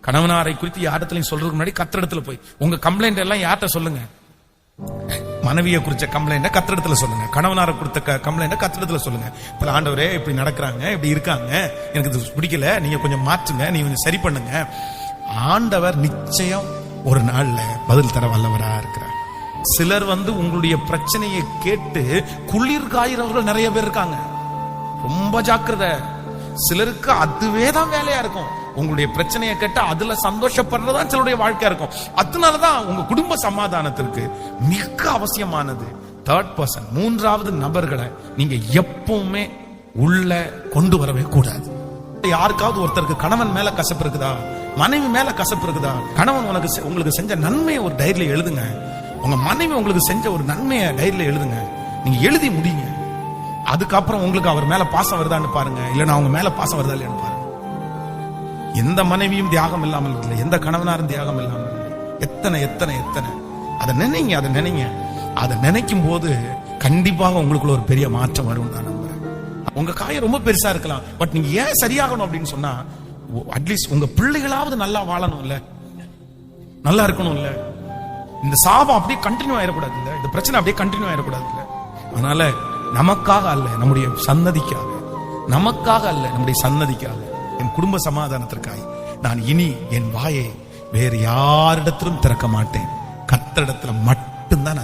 கணவனாரை குறித்து யாரிடத்துலயும் சொல்றதுக்கு முன்னாடி கத்திரிடத்துல போய் உங்க கம்ப்ளைண்ட் எல்லாம் யார்கிட்ட சொல்லுங்க. மனைவியை குறிச்ச கம்ப்ளைண்ட கத்திரிடத்துல சொல்லுங்க, கணவனாரை கொடுத்த கம்ப்ளைண்ட கத்திரிடத்துல சொல்லுங்க. இப்ப ஆண்டவரே இப்படி நடக்கிறாங்க, இப்படி இருக்காங்க, எனக்கு இது பிடிக்கல, நீங்க கொஞ்சம் மாற்றுங்க, நீங்க கொஞ்சம் சரி பண்ணுங்க. ஆண்டவர் நிச்சயம் ஒரு நாள்ல பதில் தர வல்லவரா இருக்கிறார். சிலர் உங்களுடைய பிரச்சனையை கேட்டு குளிர் காயிறவர்கள் நிறைய பேர் இருக்காங்க. ரொம்ப ஜாக்கிரதை. சிலருக்கு அதுவே தான் வேலையா இருக்கும். உங்களுடைய பிரச்சனையை கேட்டு அதுல சந்தோஷப்படுறதுதான் சிலருடைய வாழ்க்கையா இருக்கும். அதனாலதான் உங்க குடும்ப சமாதானத்திற்கு மிக அவசியமானது தேர்ட் பர்சன், மூன்றாவது நபர்களை நீங்க எப்பவுமே உள்ள கொண்டு வரவே கூடாது. யாருக்காவது ஒருத்தருக்கு கணவன் மேல கசப்பு இருக்குதா, மனைவி மேல கசப்பு இருக்குதா, கணவன் உங்களுக்கு செஞ்ச நன்மையை ஒரு டைரியில எழுதுங்க. உங்க மனைவி உங்களுக்கு செஞ்ச ஒரு நன்மையை டைரியில எழுதுங்க. நீங்க எழுதி முடியுங்க. அதுக்கப்புறம் உங்களுக்கு அவர் மேல பாசம் வருதான்னு பாருங்க, இல்லைன்னா அவங்க மேல பாசம் வருதா இல்லையான்னு பாருங்க. எந்த மனைவியும் தியாகம் இல்லாமல் இல்லை, எந்த கணவனாரும் தியாகம் இல்லாமல் இல்லை. எத்தனை எத்தனை எத்தனை அதை நினைங்க, அதை நினைங்க. அதை நினைக்கும் போது கண்டிப்பாக உங்களுக்குள்ள ஒரு பெரிய மாற்றம் வரும் தான் நம்புறேன். உங்க காயம் ரொம்ப பெருசா இருக்கலாம், பட் நீங்க ஏன் சரியாகணும் அப்படின்னு சொன்னா அட்லீஸ்ட் உங்க பிள்ளைகளாவது நல்லா வாழணும் இல்ல, நல்லா இருக்கணும் இல்ல. இந்த சாபம் அப்படியே கண்டினியூ ஆயிடக்கூடாது இல்ல, இந்த பிரச்சனை அப்படியே கண்டினியூ ஆயிடக்கூடாது இல்ல. அதனால நமக்காக அல்ல, நம்முடைய சன்னதிக்காக, நமக்காக அல்ல, நம்முடைய சன்னதிக்காக, என் குடும்ப சமாதானத்திற்காக நான் இனி என் வாயை வேறு யாரிடத்திலும் திறக்க மாட்டேன். கர்த்தரிடத்துல மட்டும்தான்